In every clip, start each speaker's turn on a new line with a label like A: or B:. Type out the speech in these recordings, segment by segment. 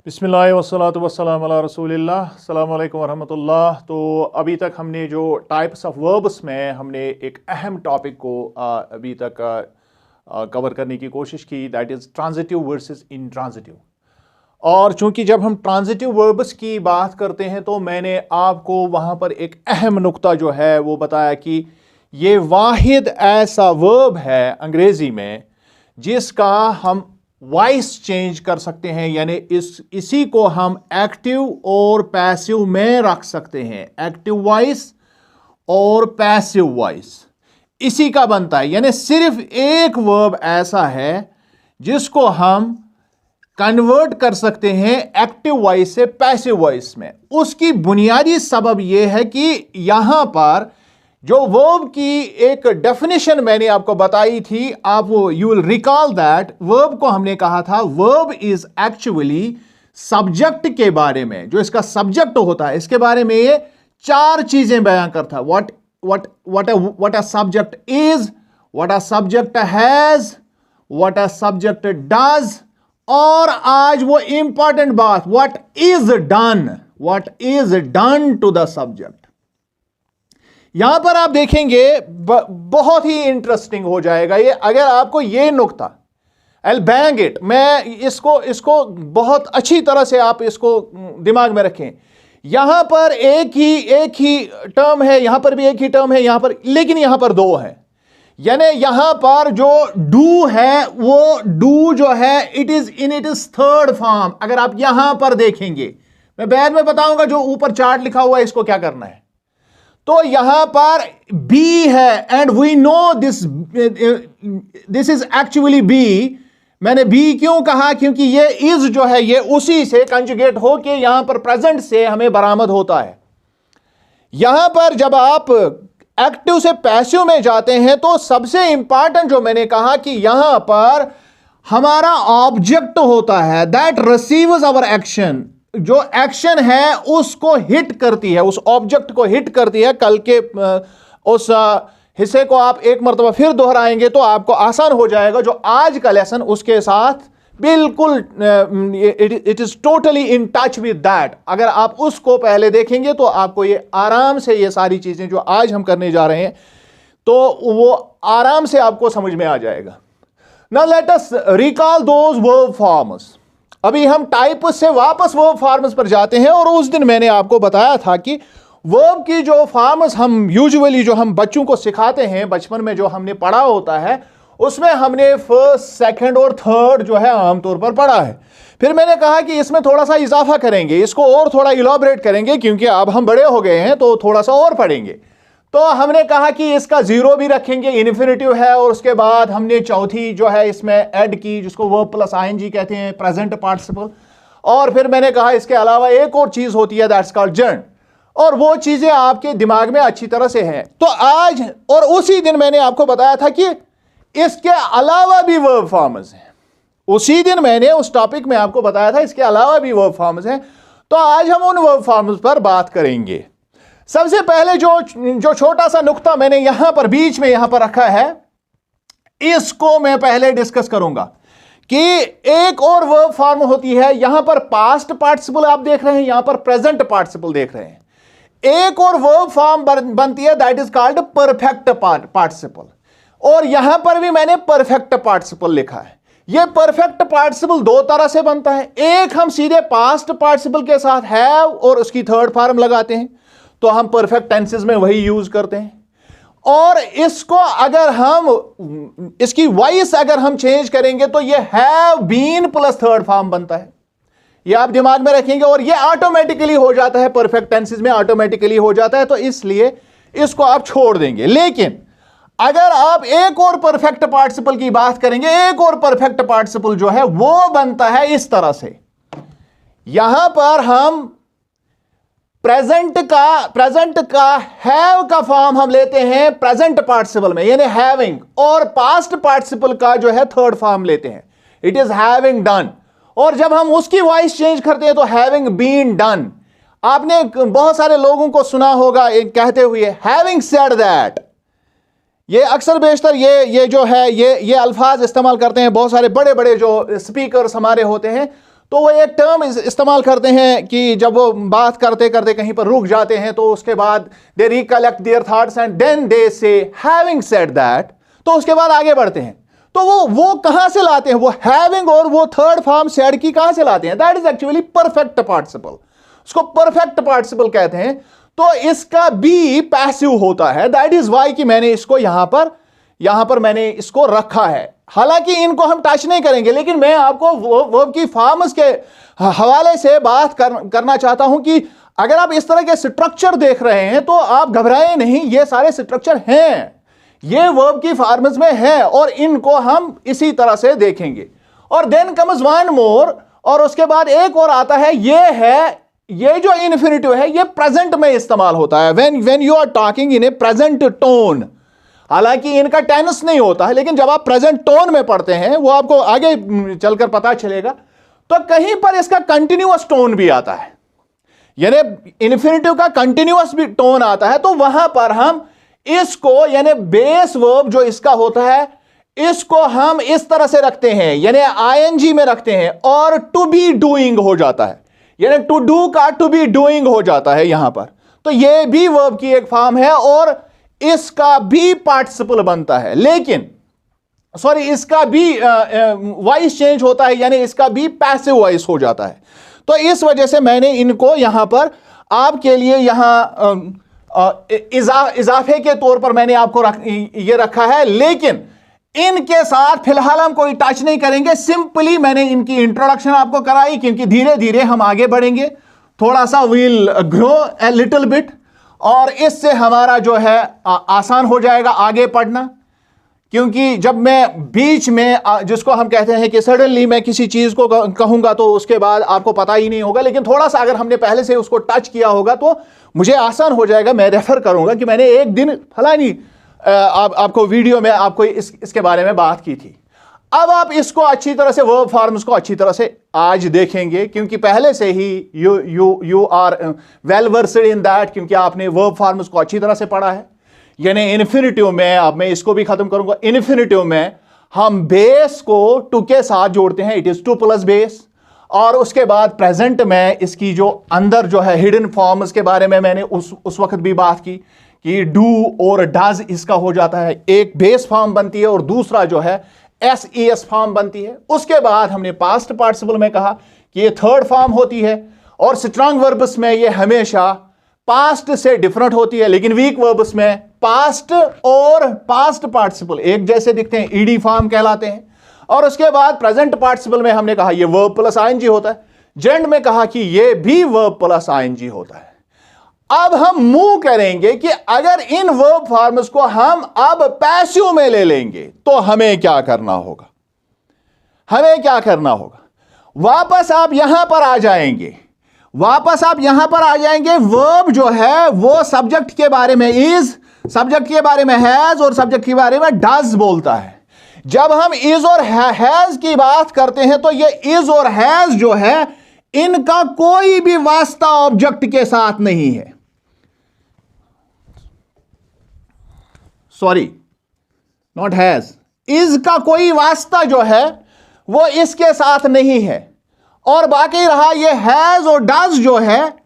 A: बिस्मिल्लाह वस्सलातु वस्सलाम अला रसूलिल्लाह अस्सलामु अलैकुम वरहमतुल्लाह। तो अभी तक हमने जो टाइप्स ऑफ वर्ब्स में हमने एक अहम टॉपिक को अभी तक कवर करने की कोशिश की, that is transitive versus intransitive. और चूंकि जब हम ट्रांजिटिव वर्ब्स की बात करते हैं तो मैंने आपको वहाँ पर एक अहम नुक्ता जो है वो बताया कि ये वाहिद ऐसा वर्ब है अंग्रेज़ी में जिसका हम वॉइस चेंज कर सकते हैं, यानी इसी को हम एक्टिव और पैसिव में रख सकते हैं। एक्टिव वॉइस और पैसिव वॉइस इसी का बनता है, यानी सिर्फ एक वर्ब ऐसा है जिसको हम कन्वर्ट कर सकते हैं एक्टिव वॉइस से पैसिव वॉइस में। उसकी बुनियादी सबब यह है कि यहां पर जो वर्ब की एक डेफिनेशन मैंने आपको बताई थी, आप वो you will recall that verb को हमने कहा था वर्ब इज एक्चुअली सब्जेक्ट के बारे में, जो इसका सब्जेक्ट होता है इसके बारे में ये चार चीजें बयान करता है। What a subject is, what a subject has, what a subject does, और आज वो इंपॉर्टेंट बात, what is done to the subject. यहां पर आप देखेंगे बहुत ही इंटरेस्टिंग हो जाएगा ये, अगर आपको ये नुक्ता आई बैंग इट, मैं इसको बहुत अच्छी तरह से आप इसको दिमाग में रखें। यहां पर एक ही टर्म है, यहां पर भी एक ही टर्म है यहां पर, लेकिन यहां पर दो है। यानी यहां पर जो डू है वो डू जो है इट इज थर्ड फॉर्म। अगर आप यहां पर देखेंगे, मैं बाद में बताऊंगा जो ऊपर चार्ट लिखा हुआ है इसको क्या करना है। तो यहां पर बी है and we know this is actually be. मैंने बी क्यों कहा, क्योंकि ये इज जो है ये उसी से कंजुगेट होके यहां पर प्रेजेंट से हमें बरामद होता है। यहां पर जब आप एक्टिव से पैसिव में जाते हैं तो सबसे इंपॉर्टेंट जो मैंने कहा कि यहां पर हमारा ऑब्जेक्ट होता है दैट रिसीव्स आवर एक्शन। जो एक्शन है उसको हिट करती है, उस ऑब्जेक्ट को हिट करती है। कल के उस हिस्से को आप एक मर्तबा फिर दोहराएंगे तो आपको आसान हो जाएगा। जो आज का लेसन उसके साथ बिल्कुल it is totally in touch with that. अगर आप उसको पहले देखेंगे तो आपको ये आराम से ये सारी चीजें जो आज हम करने जा रहे हैं तो वो आराम से आपको समझ में आ जाएगा। Now let us recall those verb forms. अभी हम टाइप से वापस वर्ब फॉर्म्स पर जाते हैं, और उस दिन मैंने आपको बताया था कि वर्ब की जो फॉर्म्स हम यूजुअली जो हम बच्चों को सिखाते हैं, बचपन में जो हमने पढ़ा होता है उसमें हमने फर्स्ट, सेकंड और थर्ड जो है आमतौर पर पढ़ा है। फिर मैंने कहा कि इसमें थोड़ा सा इजाफा करेंगे, इसको और थोड़ा इलाबरेट करेंगे, क्योंकि अब हम बड़े हो गए हैं तो थोड़ा सा और पढ़ेंगे। तो हमने कहा कि इसका जीरो भी रखेंगे, इन्फिनिटिव है, और उसके बाद हमने चौथी जो है इसमें ऐड की जिसको वर्ब प्लस आईएनजी कहते हैं, प्रेजेंट पार्टिसिपल। और फिर मैंने कहा इसके अलावा एक और चीज होती है दैट्स कॉल्ड जर्न, और वो चीजें आपके दिमाग में अच्छी तरह से हैं। तो आज और उसी दिन मैंने आपको बताया था कि इसके अलावा भी वर्ब फॉर्म्स हैं। उसी दिन मैंने उस टॉपिक में आपको बताया था इसके अलावा भी वर्ब फॉर्म्स हैं। तो आज हम उन वर्ब फॉर्म्स पर बात करेंगे। सबसे पहले जो छोटा सा नुक्ता मैंने यहां पर बीच में यहां पर रखा है, इसको मैं पहले डिस्कस करूंगा कि एक और वर्ब फॉर्म होती है। यहां पर पास्ट पार्टिसिपल आप देख रहे हैं, यहां पर प्रेजेंट पार्टिसिपल देख रहे हैं। एक और वर्ब फॉर्म बनती है that is called perfect participle, और यहां पर भी मैंने परफेक्ट पार्टिसिपल लिखा है। यह परफेक्ट पार्टिसिपल दो तरह से बनता है। एक हम सीधे पास्ट पार्टिसिपल के साथ हैव और उसकी थर्ड फॉर्म लगाते हैं, तो हम परफेक्ट टेंसेस में वही यूज करते हैं। और इसको अगर हम इसकी वॉइस अगर हम चेंज करेंगे तो ये have been plus third form बनता है। ये आप दिमाग में रखेंगे, और ये ऑटोमेटिकली हो जाता है, परफेक्ट टेंसेस में ऑटोमेटिकली हो जाता है, तो इसलिए इसको आप छोड़ देंगे। लेकिन अगर आप एक और परफेक्ट पार्टिसिपल की बात करेंगे, एक और परफेक्ट पार्टिसिपल जो है वो बनता है इस तरह से। यहां पर हम प्रेजेंट का हैव का फॉर्म हम लेते हैं प्रेजेंट पार्टिसिपल में, यानी हैविंग, और पास्ट पार्टिसिपल का जो है थर्ड फॉर्म लेते हैं, इट इज हैविंग डन। और जब हम उसकी वॉइस चेंज करते हैं तो हैविंग बीन डन। आपने बहुत सारे लोगों को सुना होगा कहते हुए हैविंग सेड दैट। ये अक्सर बेशतर ये जो है ये अल्फाज इस्तेमाल करते हैं बहुत सारे बड़े बड़े जो स्पीकर्स हमारे होते हैं। तो वो एक टर्म इस्तेमाल करते हैं कि जब वो बात करते करते कहीं पर रुक जाते हैं तो उसके बाद they recollect their thoughts and then they say having said that, तो उसके बाद आगे बढ़ते हैं। तो वो कहां से लाते हैं, वो हैविंग और वो थर्ड फॉर्म सेड की कहां से लाते हैं? That is actually perfect participle, उसको परफेक्ट पार्टिसिपल कहते हैं। तो इसका बी पैसिव होता है, दैट इज वाई कि मैंने इसको यहां पर मैंने इसको रखा है। हालांकि इनको हम टच नहीं करेंगे, लेकिन मैं आपको वर्ब की फॉर्म्स के हवाले से बात करना चाहता हूं कि अगर आप इस तरह के स्ट्रक्चर देख रहे हैं तो आप घबराएं नहीं, ये सारे स्ट्रक्चर हैं, ये वर्ब की फॉर्म्स में है और इनको हम इसी तरह से देखेंगे। और देन कम्स वन मोर, और उसके बाद एक और आता है, ये जो इन्फिनिटिव है ये प्रेजेंट में इस्तेमाल होता है। When you are talking in a present tone, हालांकि इनका टेंस नहीं होता है, लेकिन जब आप प्रेजेंट टोन में पढ़ते हैं वो आपको आगे चलकर पता चलेगा, तो कहीं पर इसका कंटिन्यूअस टोन भी आता है, यानी इन्फिनिटिव का कंटिन्यूअस भी टोन आता है। तो वहां पर हम इसको यानी बेस वर्ब जो इसका होता है इसको हम इस तरह से रखते हैं, यानी आईएनजी में रखते हैं और टू बी डूइंग हो जाता है, यानी टू डू का टू बी डूइंग हो जाता है यहां पर। तो यह भी वर्ब की एक फॉर्म है और इसका भी पार्टिसिपल बनता है, लेकिन सॉरी इसका भी वॉइस चेंज होता है, यानी इसका भी पैसिव वॉइस हो जाता है। तो इस वजह से मैंने इनको यहां पर आपके लिए यहां इजाफे के तौर पर मैंने आपको ये रखा है, लेकिन इनके साथ फिलहाल हम कोई टच नहीं करेंगे। सिंपली मैंने इनकी इंट्रोडक्शन आपको कराई, क्योंकि धीरे धीरे हम आगे बढ़ेंगे, थोड़ा सा will grow a little bit, और इससे हमारा जो है आसान हो जाएगा आगे पढ़ना। क्योंकि जब मैं बीच में जिसको हम कहते हैं कि सडनली मैं किसी चीज को कहूंगा तो उसके बाद आपको पता ही नहीं होगा, लेकिन थोड़ा सा अगर हमने पहले से उसको टच किया होगा तो मुझे आसान हो जाएगा। मैं रेफर करूंगा कि मैंने एक दिन फलानी आपको वीडियो में आपको इसके बारे में बात की थी। अब आप इसको अच्छी तरह से वर्ब फॉर्म्स को अच्छी तरह से आज देखेंगे, क्योंकि पहले से ही you are well versed in that, क्योंकि आपने वर्ब फॉर्म्स को अच्छी तरह से पढ़ा है। यानी इन्फिनिटिव में, अब मैं इसको भी खत्म करूंगा, इन्फिनिटिव में हम बेस को टू के साथ जोड़ते हैं, it is two plus base. और उसके बाद प्रेजेंट में इसकी जो अंदर जो है हिडन फॉर्म्स के बारे में मैंने उस वक्त भी बात की कि डू और डज इसका हो जाता है, एक बेस फॉर्म बनती है और दूसरा जो है एस फॉर्म बनती है। उसके बाद हमने पास्ट पार्टिसिपल में कहा कि ये थर्ड फॉर्म होती है, और स्ट्रांग वर्ब्स में ये हमेशा पास्ट से डिफरेंट होती है, लेकिन वीक वर्ब्स में पास्ट और पास्ट पार्टिसिपल एक जैसे दिखते हैं, ईडी फॉर्म कहलाते हैं। और उसके बाद प्रेजेंट पार्टिसिपल में हमने कहा ये वर्ब प्लस आईएनजी होता है, जेंड में कहा कि ये भी वर्ब प्लस आईएनजी होता है। अब हम मूव करेंगे कि अगर इन वर्ब फॉर्म्स को हम अब पैसिव में ले लेंगे तो हमें क्या करना होगा, हमें क्या करना होगा। वापस आप यहां पर आ जाएंगे, वापस आप यहां पर आ जाएंगे। वर्ब जो है वो सब्जेक्ट के बारे में इज, सब्जेक्ट के बारे में हैज और सब्जेक्ट के बारे में डज बोलता है। जब हम इज और हैज की बात करते हैं तो ये इज और हैज जो है इनका कोई भी वास्ता ऑब्जेक्ट के साथ नहीं है, सॉरी नॉट हैज, इज का कोई वास्ता जो है वो इसके साथ नहीं है। और बाकी रहा ये हैज और डज जो है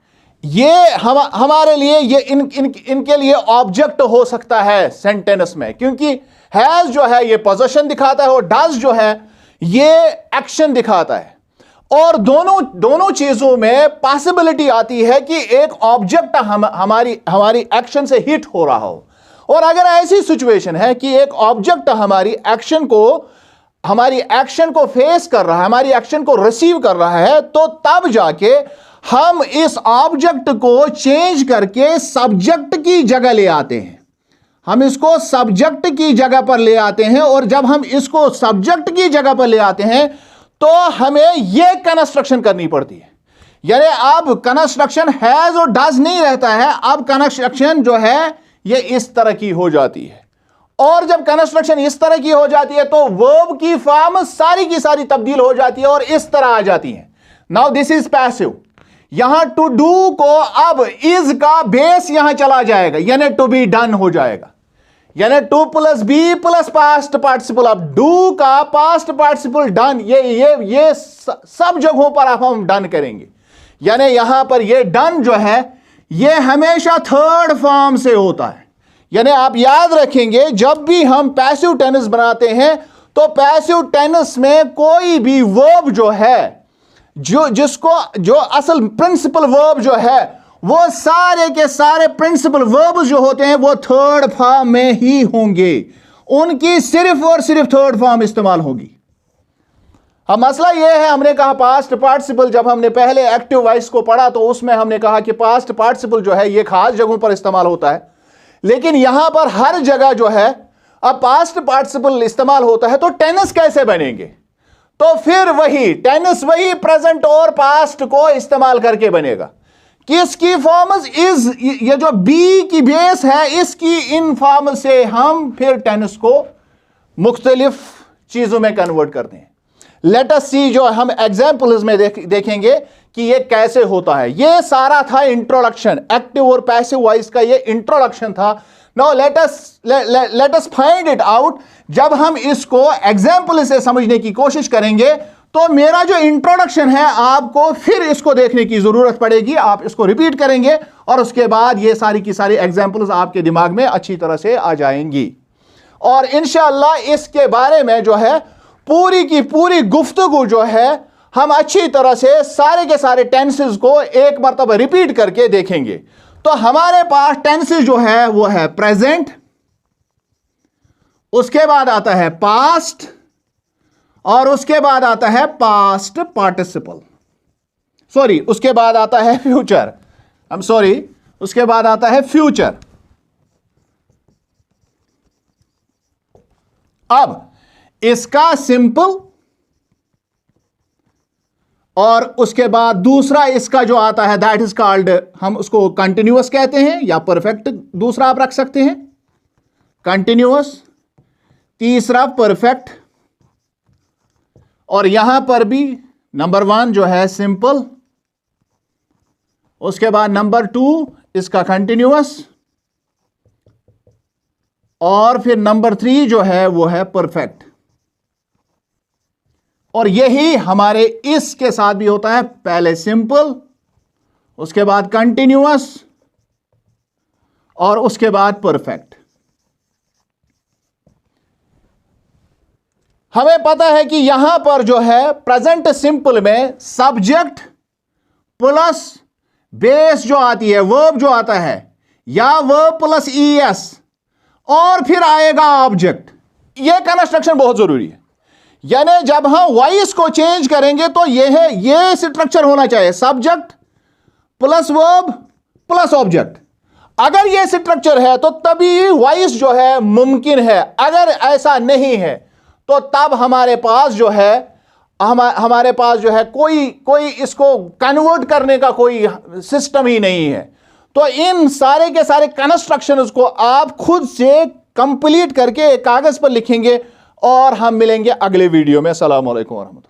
A: ये हमारे लिए ये इनके लिए ऑब्जेक्ट हो सकता है सेंटेंस में, क्योंकि हैज जो है ये पोजीशन दिखाता है और डज जो है ये एक्शन दिखाता है। और दोनों चीजों में पॉसिबिलिटी आती है कि एक ऑब्जेक्ट हमारी एक्शन से हिट हो रहा हो। और अगर ऐसी सिचुएशन है कि एक ऑब्जेक्ट हमारी एक्शन को फेस कर रहा है, हमारी एक्शन को रिसीव कर रहा है, तो तब जाके हम इस ऑब्जेक्ट को चेंज करके सब्जेक्ट की जगह ले आते हैं, हम इसको सब्जेक्ट की जगह पर ले आते हैं। और जब हम इसको सब्जेक्ट की जगह पर ले आते हैं तो हमें यह कंस्ट्रक्शन करनी पड़ती है, यानी अब कंस्ट्रक्शन हैज और डज नहीं रहता है, अब कंस्ट्रक्शन जो है ये इस तरह की हो जाती है। और जब कंस्ट्रक्शन इस तरह की हो जाती है तो वर्ब की फॉर्म सारी की सारी तब्दील हो जाती है और इस तरह आ जाती है। Now this is passive. यहां टू डू को अब इज का बेस यहां चला जाएगा, यानी टू बी डन हो जाएगा। यानी to plus be plus past participle of do का पास्ट पार्टिसिपल डन, ये सब जगहों पर आप हम डन करेंगे। यानी यहां पर ये डन जो है ये हमेशा थर्ड फॉर्म से होता है। यानी आप याद रखेंगे जब भी हम पैसिव टेनिस बनाते हैं तो पैसिव टेनिस में कोई भी वर्ब जो है जो असल प्रिंसिपल वर्ब जो है वो सारे के सारे प्रिंसिपल वर्ब जो होते हैं वो थर्ड फॉर्म में ही होंगे, उनकी सिर्फ और सिर्फ थर्ड फॉर्म इस्तेमाल होगी। अब मसला यह है, हमने कहा पास्ट पार्टिसिपल, जब हमने पहले एक्टिव वॉइस को पढ़ा तो उसमें हमने कहा कि पास्ट पार्टिसिपल जो है ये खास जगहों पर इस्तेमाल होता है, लेकिन यहां पर हर जगह जो है अब पास्ट पार्टिसिपल इस्तेमाल होता है। तो टेनिस कैसे बनेंगे? तो फिर वही टेनिस वही प्रेजेंट और पास्ट को इस्तेमाल करके बनेगा। किसकी फॉर्म्स? इज, ये जो बी की बेस है इसकी इन फॉर्म से हम फिर टेनिस को मुख्तलिफ चीजों में कन्वर्ट करते हैं। लेट अस सी, जो हम एग्जाम्पल्स में देखेंगे कि ये कैसे होता है। ये सारा था इंट्रोडक्शन, एक्टिव और पैसिव वॉइस का ये इंट्रोडक्शन था। Now let us find it out. जब हम इसको एग्जाम्पल से समझने की कोशिश करेंगे तो मेरा जो इंट्रोडक्शन है आपको फिर इसको देखने की जरूरत पड़ेगी, आप इसको रिपीट करेंगे और उसके बाद ये सारी की सारी एग्जाम्पल्स आपके दिमाग में अच्छी तरह से आ जाएंगी और इंशाअल्लाह इसके बारे में जो है पूरी की पूरी गुफ्तगू जो है हम अच्छी तरह से सारे के सारे टेंसेस को एक मरतबा रिपीट करके देखेंगे। तो हमारे पास टेंसेस जो है वो है प्रेजेंट, उसके बाद आता है पास्ट और उसके बाद आता है पास्ट पार्टिसिपल, सॉरी उसके बाद आता है फ्यूचर, आई एम सॉरी उसके बाद आता है फ्यूचर। अब इसका सिंपल और उसके बाद दूसरा इसका जो आता है दैट इज कॉल्ड, हम उसको कंटिन्यूअस कहते हैं या परफेक्ट, दूसरा आप रख सकते हैं कंटिन्यूअस, तीसरा परफेक्ट और यहां पर भी नंबर 1 जो है सिंपल, उसके बाद नंबर 2 इसका कंटिन्यूअस और फिर नंबर 3 जो है वो है परफेक्ट। और यही हमारे इसके साथ भी होता है, पहले सिंपल उसके बाद कंटिन्यूअस और उसके बाद परफेक्ट। हमें पता है कि यहां पर जो है प्रेजेंट सिंपल में सब्जेक्ट प्लस बेस जो आती है, वर्ब जो आता है, या वर्ब प्लस ईएस और फिर आएगा ऑब्जेक्ट। यह कंस्ट्रक्शन बहुत जरूरी है। यानी जब हम वॉइस को चेंज करेंगे तो यह स्ट्रक्चर होना चाहिए, subject plus verb plus object. अगर यह स्ट्रक्चर है तो तभी वॉइस जो है मुमकिन है, अगर ऐसा नहीं है तो तब हमारे पास जो है कोई इसको कन्वर्ट करने का कोई सिस्टम ही नहीं है। तो इन सारे के सारे कंस्ट्रक्शंस को आप खुद से कंप्लीट करके कागज पर लिखेंगे और हम मिलेंगे अगले वीडियो में। अस्सलाम वालेकुम।